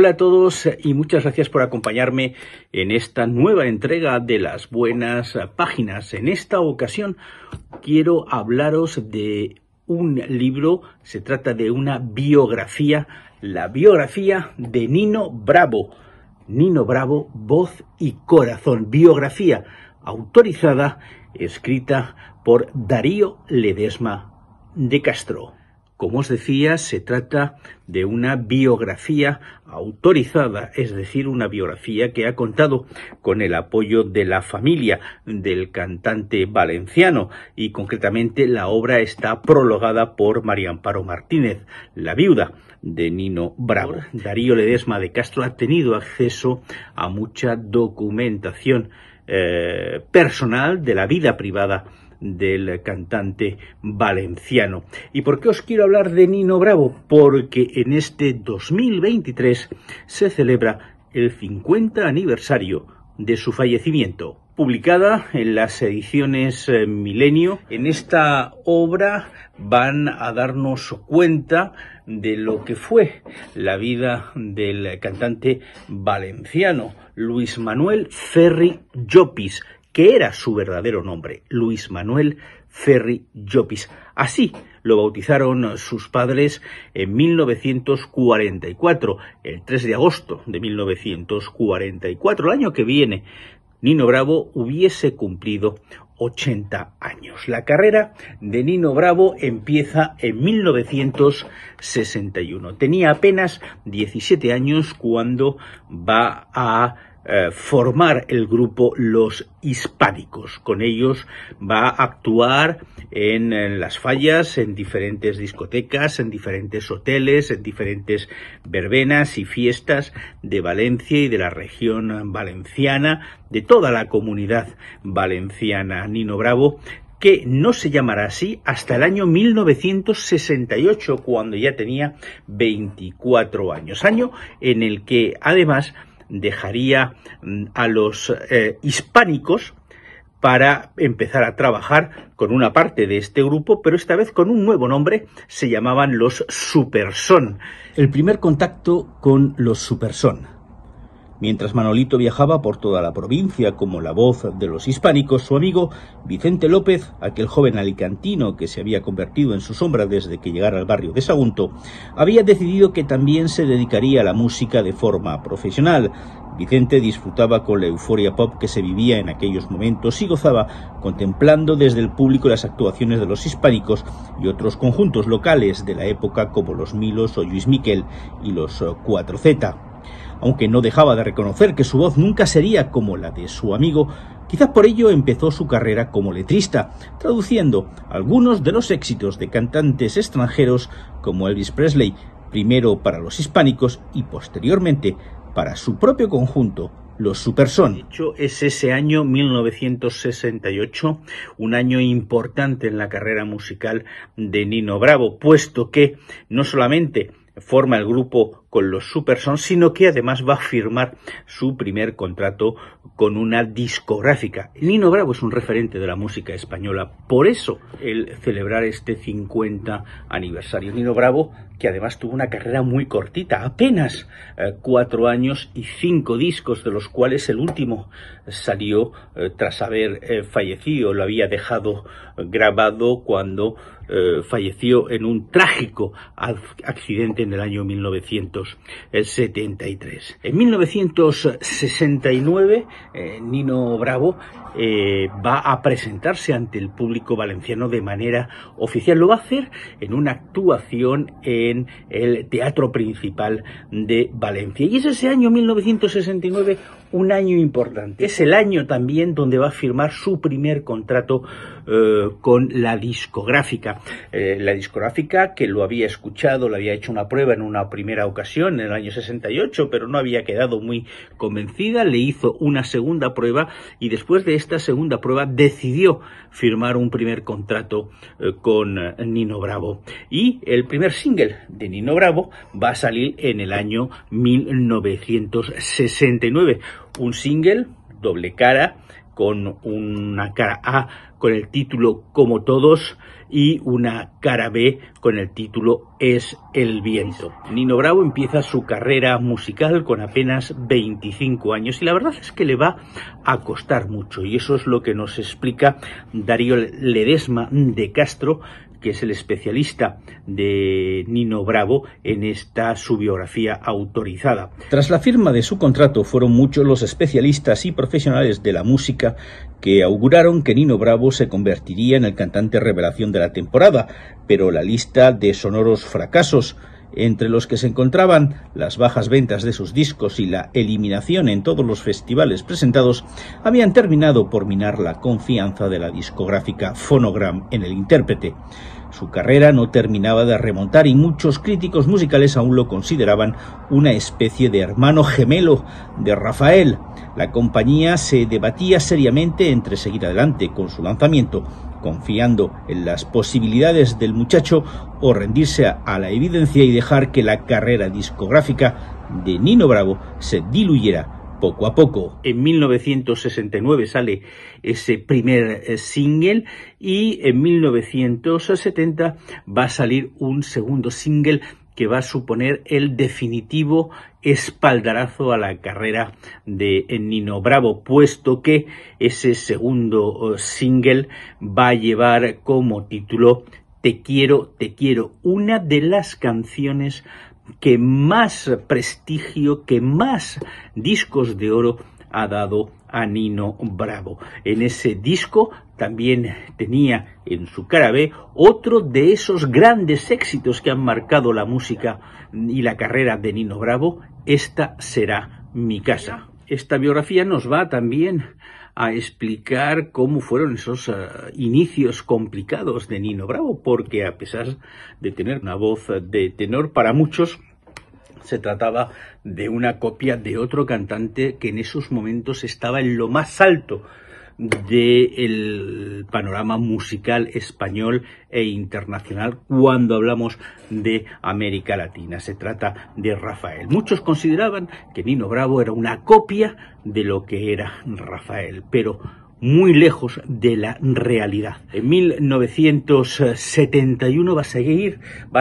Hola a todos y muchas gracias por acompañarme en esta nueva entrega de las buenas páginas. En esta ocasión quiero hablaros de un libro, se trata de una biografía, la biografía de Nino Bravo. Nino Bravo, voz y corazón, biografía autorizada, escrita por Darío Ledesma de Castro. Como os decía, se trata de una biografía autorizada, es decir, una biografía que ha contado con el apoyo de la familia del cantante valenciano y concretamente la obra está prologada por María Amparo Martínez, la viuda de Nino Bravo. Darío Ledesma de Castro ha tenido acceso a mucha documentación personal de la vida privada del cantante valenciano. ¿Y por qué os quiero hablar de Nino Bravo? Porque en este 2023 se celebra el 50 aniversario de su fallecimiento. Publicada en las ediciones Milenio, en esta obra van a darnos cuenta de lo que fue la vida del cantante valenciano Luis Manuel Ferri Llopis, que era su verdadero nombre, Luis Manuel Ferri Llopis. Así lo bautizaron sus padres en 1944, el 3 de agosto de 1944. El año que viene, Nino Bravo hubiese cumplido 80 años. La carrera de Nino Bravo empieza en 1961. Tenía apenas 17 años cuando va a formar el grupo Los Hispánicos. Con ellos va a actuar en las fallas, en diferentes discotecas, en diferentes hoteles, en diferentes verbenas y fiestas de Valencia y de la región valenciana, de toda la comunidad valenciana. Nino Bravo, que no se llamará así hasta el año 1968, cuando ya tenía 24 años, año en el que además dejaría a los hispánicos para empezar a trabajar con una parte de este grupo, pero esta vez con un nuevo nombre, se llamaban los Superson. El primer contacto con los Superson. Mientras Manolito viajaba por toda la provincia como la voz de los hispánicos, su amigo Vicente López, aquel joven alicantino que se había convertido en su sombra desde que llegara al barrio de Sagunto, había decidido que también se dedicaría a la música de forma profesional. Vicente disfrutaba con la euforia pop que se vivía en aquellos momentos y gozaba contemplando desde el público las actuaciones de los hispánicos y otros conjuntos locales de la época como los Milos o Lluís Miquel y los 4Z. Aunque no dejaba de reconocer que su voz nunca sería como la de su amigo, quizás por ello empezó su carrera como letrista, traduciendo algunos de los éxitos de cantantes extranjeros como Elvis Presley, primero para los hispánicos y posteriormente para su propio conjunto, los Superson. De hecho, es ese año 1968, un año importante en la carrera musical de Nino Bravo, puesto que no solamente forma el grupo con los Superson, sino que además va a firmar su primer contrato con una discográfica. Nino Bravo es un referente de la música española, por eso el celebrar este 50 aniversario. Nino Bravo, que además tuvo una carrera muy cortita, apenas 4 años y 5 discos, de los cuales el último salió tras haber fallecido, lo había dejado grabado cuando falleció en un trágico accidente en el año 1973. En 1969, Nino Bravo va a presentarse ante el público valenciano de manera oficial. Lo va a hacer en una actuación en el Teatro Principal de Valencia. Y es ese año 1969 un año importante. Es el año también donde va a firmar su primer contrato con la discográfica. La discográfica que lo había escuchado, le había hecho una prueba en una primera ocasión en el año 68, pero no había quedado muy convencida, le hizo una segunda prueba y después de esta segunda prueba decidió firmar un primer contrato con Nino Bravo. Y el primer single de Nino Bravo va a salir en el año 1969. Un single doble cara con una cara A con el título Como Todos y una cara B con el título Es el Viento. Nino Bravo empieza su carrera musical con apenas 25 años y la verdad es que le va a costar mucho, y eso es lo que nos explica Darío Ledesma de Castro, que es el especialista de Nino Bravo en esta su biografía autorizada. Tras la firma de su contrato, fueron muchos los especialistas y profesionales de la música que auguraron que Nino Bravo se convertiría en el cantante revelación de la temporada, pero la lista de sonoros fracasos, entre los que se encontraban las bajas ventas de sus discos y la eliminación en todos los festivales presentados, habían terminado por minar la confianza de la discográfica Phonogram en el intérprete. Su carrera no terminaba de remontar y muchos críticos musicales aún lo consideraban una especie de hermano gemelo de Rafael. La compañía se debatía seriamente entre seguir adelante con su lanzamiento, confiando en las posibilidades del muchacho, o rendirse a la evidencia y dejar que la carrera discográfica de Nino Bravo se diluyera poco a poco. En 1969 sale ese primer single y en 1970 va a salir un segundo single que va a suponer el definitivo espaldarazo a la carrera de Nino Bravo, puesto que ese segundo single va a llevar como título Te quiero, una de las canciones que más prestigio, que más discos de oro ha dado a Nino Bravo. En ese disco también tenía en su cara B otro de esos grandes éxitos que han marcado la música y la carrera de Nino Bravo, Esta será mi casa. Esta biografía nos va también a explicar cómo fueron esos inicios complicados de Nino Bravo, porque a pesar de tener una voz de tenor, para muchos se trataba de una copia de otro cantante que en esos momentos estaba en lo más alto del panorama musical español e internacional cuando hablamos de América Latina. Se trata de Rafael. Muchos consideraban que Nino Bravo era una copia de lo que era Rafael, pero muy lejos de la realidad. En 1971 va a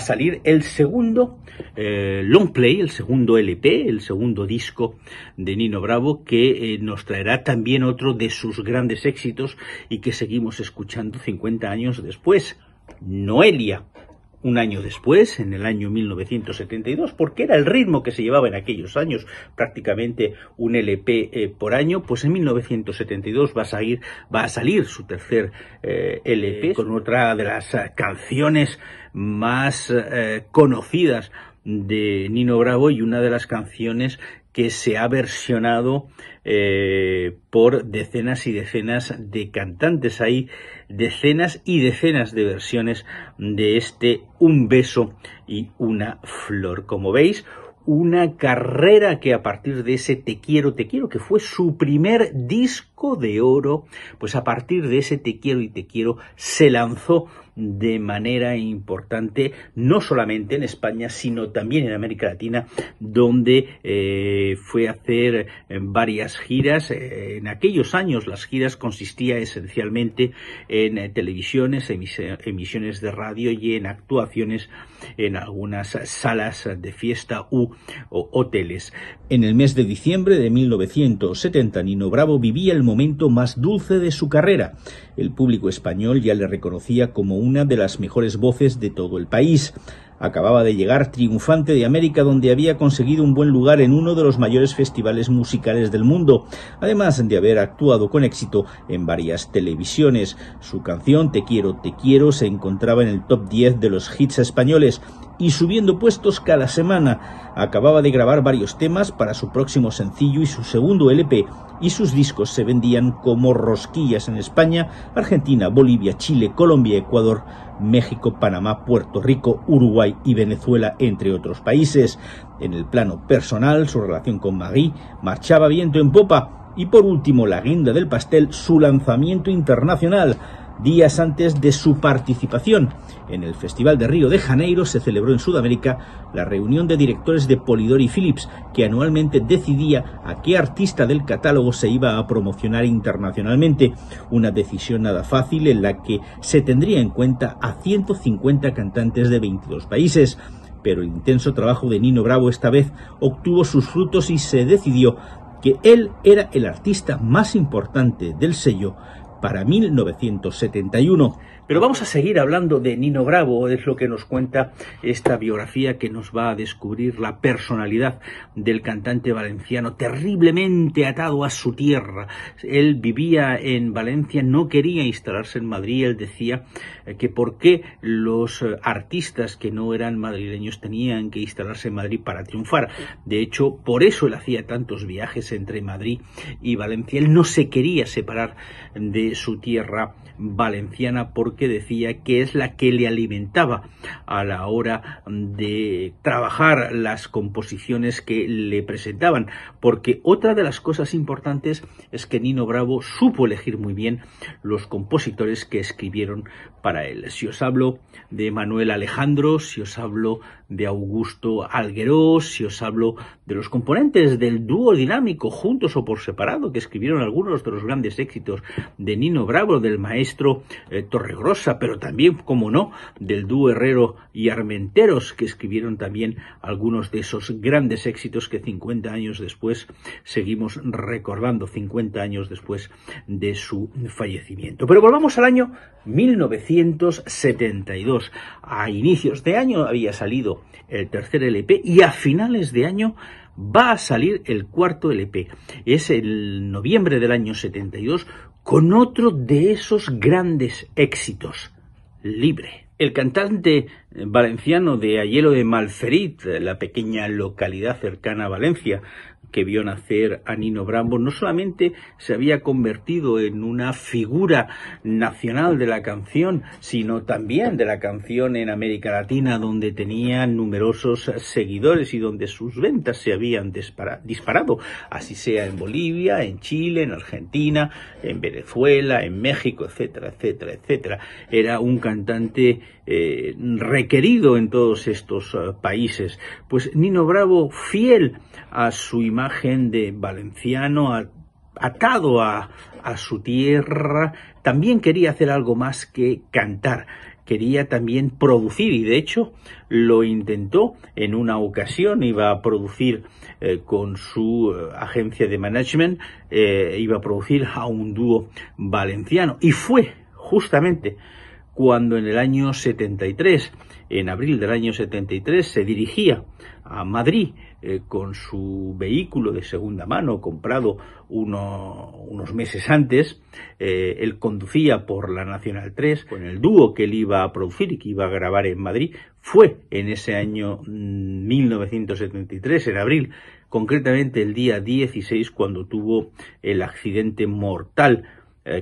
salir el segundo long play, el segundo LP, el segundo disco de Nino Bravo, que nos traerá también otro de sus grandes éxitos y que seguimos escuchando 50 años después, Noelia. Un año después, en el año 1972, porque era el ritmo que se llevaba en aquellos años, prácticamente un LP por año, pues en 1972 va a salir su tercer LP con otra de las canciones más conocidas de Nino Bravo y una de las canciones que se ha versionado por decenas y decenas de cantantes. Hay decenas y decenas de versiones de este Un beso y una flor. Como veis, una carrera que a partir de ese Te quiero, que fue su primer disco de oro, pues a partir de ese Te quiero se lanzó de manera importante, no solamente en España, sino también en América Latina, donde fue a hacer varias giras. En aquellos años las giras consistían esencialmente en televisiones, emisiones de radio y en actuaciones en algunas salas de fiesta o hoteles. En el mes de diciembre de 1970, Nino Bravo vivía el momento más dulce de su carrera. El público español ya le reconocía como una de las mejores voces de todo el país. Acababa de llegar triunfante de América, donde había conseguido un buen lugar en uno de los mayores festivales musicales del mundo, además de haber actuado con éxito en varias televisiones. Su canción Te quiero se encontraba en el top 10 de los hits españoles y subiendo puestos cada semana. Acababa de grabar varios temas para su próximo sencillo y su segundo LP, y sus discos se vendían como rosquillas en España, Argentina, Bolivia, Chile, Colombia, Ecuador, México, Panamá, Puerto Rico, Uruguay y Venezuela, entre otros países. En el plano personal, su relación con Marie marchaba viento en popa. Y por último, la guinda del pastel, su lanzamiento internacional. Días antes de su participación en el Festival de Río de Janeiro, se celebró en Sudamérica la reunión de directores de Polydor y Philips, que anualmente decidía a qué artista del catálogo se iba a promocionar internacionalmente. Una decisión nada fácil en la que se tendría en cuenta a 150 cantantes de 22 países. Pero el intenso trabajo de Nino Bravo esta vez obtuvo sus frutos y se decidió que él era el artista más importante del sello para 1971. Pero vamos a seguir hablando de Nino Bravo, es lo que nos cuenta esta biografía que nos va a descubrir la personalidad del cantante valenciano, terriblemente atado a su tierra. Él vivía en Valencia, no quería instalarse en Madrid. Él decía que por qué los artistas que no eran madrileños tenían que instalarse en Madrid para triunfar. De hecho, por eso él hacía tantos viajes entre Madrid y Valencia. Él no se quería separar de su tierra valenciana porque decía que es la que le alimentaba a la hora de trabajar las composiciones que le presentaban. Porque otra de las cosas importantes es que Nino Bravo supo elegir muy bien los compositores que escribieron para él. Si os hablo de Manuel Alejandro, si os hablo de Augusto Algueró, si os hablo de los componentes del dúo dinámico, juntos o por separado, que escribieron algunos de los grandes éxitos de Nino Bravo, del maestro Torregrosa, pero también, como no, del dúo Herrero y Armenteros, que escribieron también algunos de esos grandes éxitos que 50 años después seguimos recordando, 50 años después de su fallecimiento. Pero volvamos al año 1972. A inicios de año había salido el tercer LP y a finales de año va a salir el cuarto LP. Es el noviembre del año 72 con otro de esos grandes éxitos, Libre. El cantante valenciano de Aielo de Malferit, la pequeña localidad cercana a Valencia, que vio nacer a Nino Bravo, no solamente se había convertido en una figura nacional de la canción, sino también de la canción en América Latina, donde tenía numerosos seguidores y donde sus ventas se habían disparado, así sea en Bolivia, en Chile, en Argentina, en Venezuela, en México, etcétera, etcétera, etcétera. Era un cantante requerido en todos estos países. Pues Nino Bravo, fiel a su imagen de valenciano, atado a su tierra, también quería hacer algo más que cantar. Quería también producir, y de hecho lo intentó en una ocasión. Iba a producir con su agencia de management, iba a producir a un dúo valenciano, y fue justamente cuando en el año 73, en abril del año 73, se dirigía a Madrid con su vehículo de segunda mano comprado unos meses antes. Él conducía por la Nacional 3 con el dúo que él iba a producir y que iba a grabar en Madrid. Fue en ese año 1973, en abril, concretamente el día 16, cuando tuvo el accidente mortal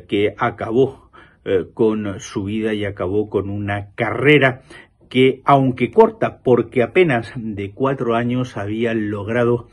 que acabó con su vida y acabó con una carrera que, aunque corta, porque apenas de 4 años, había logrado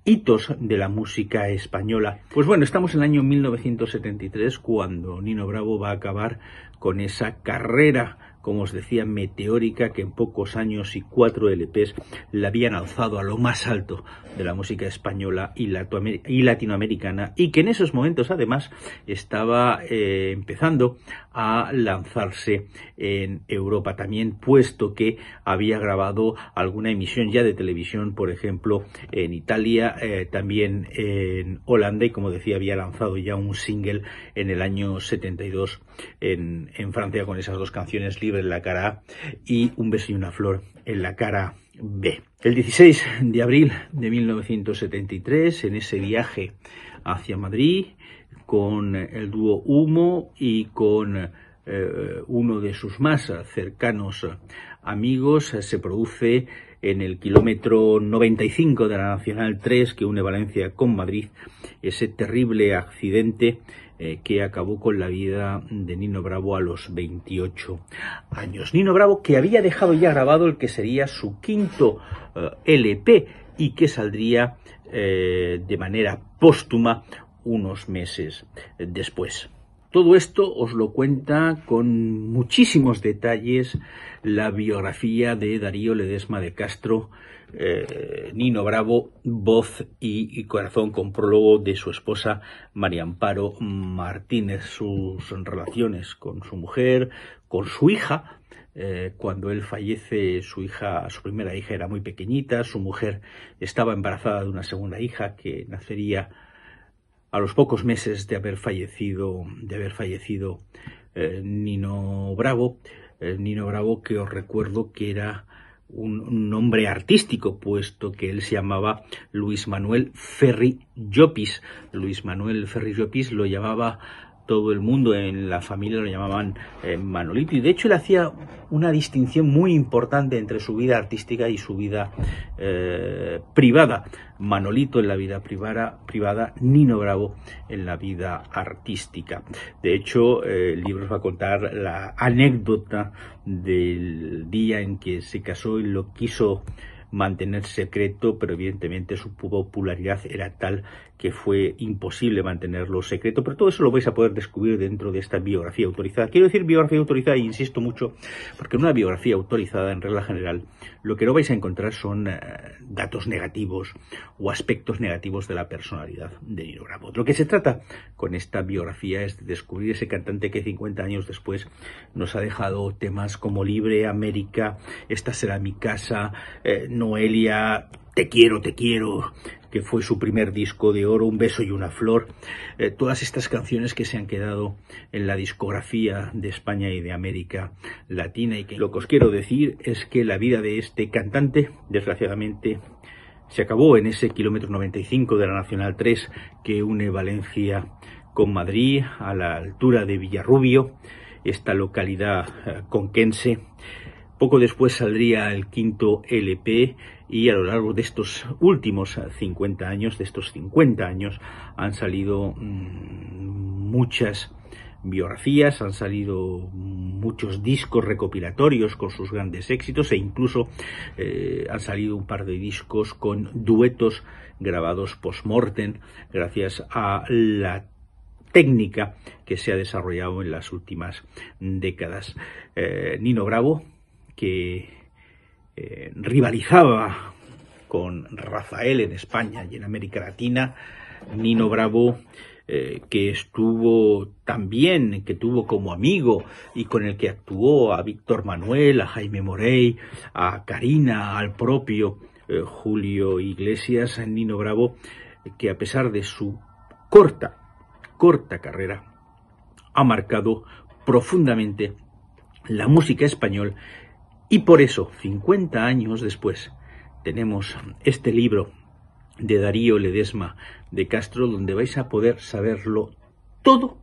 hitos de la música española. Pues bueno, estamos en el año 1973 cuando Nino Bravo va a acabar con esa carrera, como os decía, meteórica, que en pocos años y 4 LPs la habían alzado a lo más alto de la música española y latinoamericana, y que en esos momentos además estaba empezando a lanzarse en Europa también, puesto que había grabado alguna emisión ya de televisión, por ejemplo, en Italia, también en Holanda, y como decía, había lanzado ya un single en el año 72 en Francia con esas dos canciones, Libre en la cara A y Un beso y una flor en la cara B. El 16 de abril de 1973, en ese viaje hacia Madrid, con el dúo Humo y con uno de sus más cercanos amigos, se produce en el kilómetro 95 de la Nacional 3 que une Valencia con Madrid ese terrible accidente que acabó con la vida de Nino Bravo a los 28 años. Nino Bravo, que había dejado ya grabado el que sería su quinto LP y que saldría de manera póstuma unos meses después. Todo esto os lo cuenta con muchísimos detalles la biografía de Darío Ledesma de Castro, Nino Bravo, voz y corazón, con prólogo de su esposa María Amparo Martínez, sus relaciones con su mujer, con su hija. Cuando él fallece, su primera hija era muy pequeñita, su mujer estaba embarazada de una segunda hija que nacería a los pocos meses de haber fallecido Nino Bravo. Nino Bravo, que os recuerdo que era un nombre artístico, puesto que él se llamaba Luis Manuel Ferri Llopis. Luis Manuel Ferri Llopis lo llamaba todo el mundo, en la familia lo llamaban Manolito, y de hecho él hacía una distinción muy importante entre su vida artística y su vida privada. Manolito en la vida privada, Nino Bravo en la vida artística. De hecho, el libro os va a contar la anécdota del día en que se casó y lo quiso mantener secreto, pero evidentemente su popularidad era tal que fue imposible mantenerlo secreto. Pero todo eso lo vais a poder descubrir dentro de esta biografía autorizada. Quiero decir biografía autorizada, e insisto mucho, porque en una biografía autorizada, en regla general, lo que no vais a encontrar son datos negativos o aspectos negativos de la personalidad de Nino Bravo. Lo que se trata con esta biografía es de descubrir ese cantante que 50 años después nos ha dejado temas como Libre, América, Esta será mi casa, Noelia, Te quiero, que fue su primer disco de oro, Un beso y una flor. Todas estas canciones que se han quedado en la discografía de España y de América Latina, y que lo que os quiero decir es que la vida de este cantante, desgraciadamente, se acabó en ese kilómetro 95 de la Nacional 3 que une Valencia con Madrid, a la altura de Villarrubio, esta localidad conquense. Poco después saldría el quinto LP, y a lo largo de estos últimos 50 años, han salido muchas biografías, han salido muchos discos recopilatorios con sus grandes éxitos, e incluso han salido un par de discos con duetos grabados post-mortem, gracias a la técnica que se ha desarrollado en las últimas décadas. Nino Bravo, que rivalizaba con Rafael en España y en América Latina. Nino Bravo, que tuvo como amigo y con el que actuó a Víctor Manuel, a Jaime Morey, a Karina, al propio Julio Iglesias. Nino Bravo, que a pesar de su corta carrera, ha marcado profundamente la música española. Y por eso, 50 años después, tenemos este libro de Darío Ledesma de Castro, donde vais a poder saberlo todo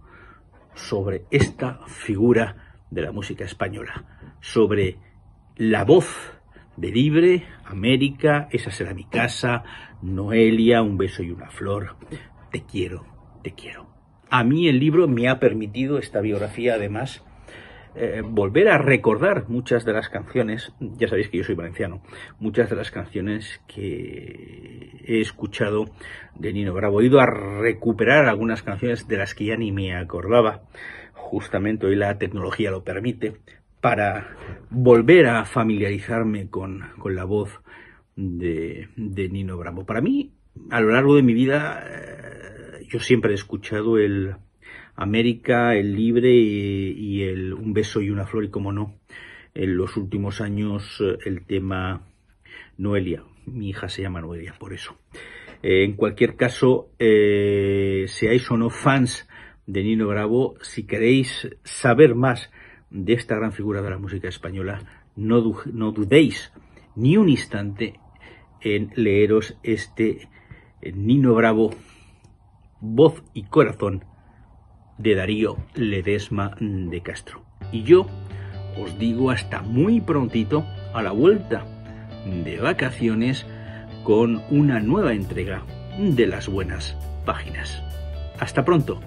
sobre esta figura de la música española, sobre la voz de Libre, América, Esa será mi casa, Noelia, Un beso y una flor, Te quiero. A mí el libro me ha permitido, esta biografía además, volver a recordar muchas de las canciones. Ya sabéis que yo soy valenciano, muchas de las canciones que he escuchado de Nino Bravo. He ido a recuperar algunas canciones de las que ya ni me acordaba. Justamente hoy la tecnología lo permite, para volver a familiarizarme con la voz de Nino Bravo. Para mí, a lo largo de mi vida, yo siempre he escuchado el América, el Libre y el Un beso y una flor, y como no, en los últimos años el tema Noelia. Mi hija se llama Noelia, por eso. En cualquier caso, seáis o no fans de Nino Bravo, si queréis saber más de esta gran figura de la música española, no dudéis ni un instante en leeros este Nino Bravo, voz y corazón, de Darío Ledesma de Castro. Y yo os digo hasta muy prontito, a la vuelta de vacaciones, con una nueva entrega de Las Buenas Páginas. Hasta pronto.